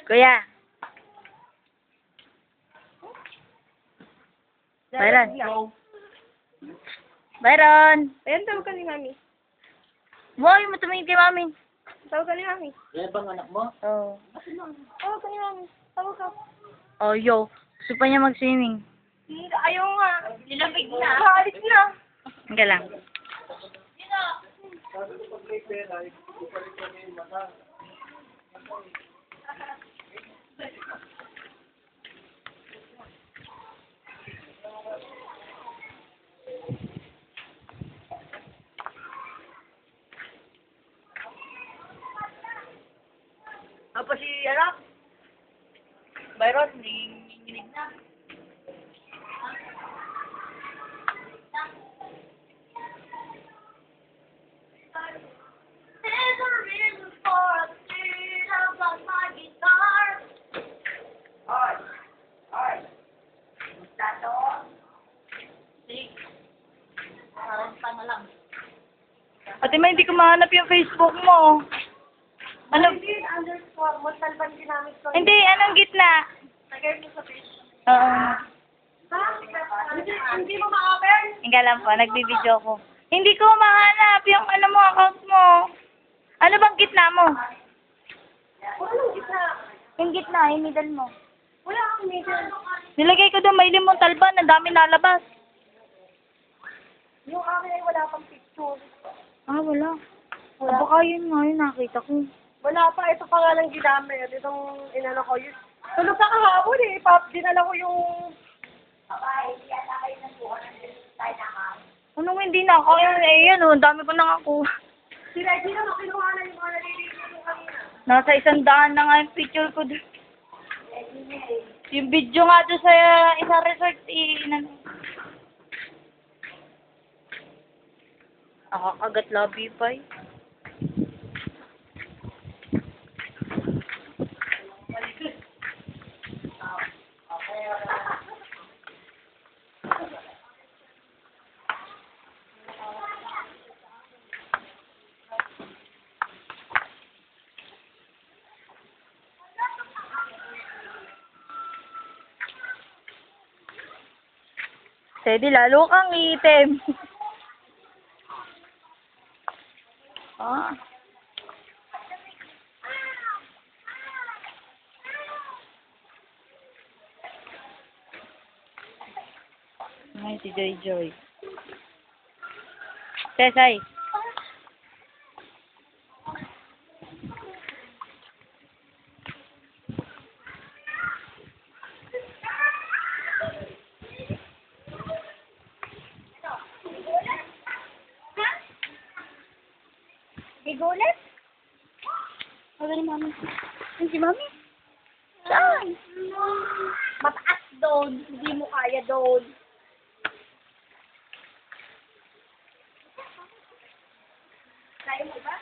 Kuya. Byron. Byron. Ayan, tawag ka ni Mami. Boy, mo tumingin kay mami. Tawag ka ni Mami. Yan bang anak mo? Oh. Tawag ka ni Mami. Tawag ka. Oh, yo. Gusto pa niya mag-swimming. Ayaw nga. Nilamig na. Maalis na. Hindi lang. Tapos si, Byron, nanginginig na. There's a reason for the freedom of my guitar. Ate May, hindi ko mahanap yung Facebook mo. Ano? Underscore, Montalban Dynamic Song. Hindi, anong gitna? Lagay mo sa page. Oo. Hindi mo ma-open? Hindi lang po, nagbibideo ko. Hindi ko mahanap yung ano mo, account mo. Ano bang gitna mo? Walang gitna. Yung gitna, yung middle mo. Wala kang middle. Nilagay ko doon, may limong talban, ang dami nalabas. Yung akin ay wala pang picture. Ah, wala. Baka yun nga, yun nakita ko. Wala pa, ito pa nga lang ginamit. Itong inano ko yun. Tulog ka kahapon eh. Dinala ko yung... Anong hindi na ako? Yan oh, ang dami ko nakakuha. Si Reggie naman kinuha na yung mga naliligo ko kanina. Nasa 100 na nga yung picture ko doon. Yung video nga doon sa isang resort, nakakagat labi pa eh. Teddy, lalo kang itim. Ah. Ay, si Joy Joy. Tesay. Bigulit? Wala ni mami. Ay, si mami. Saan? Mataas doon. Hindi mo kaya doon. Kaya mo ba?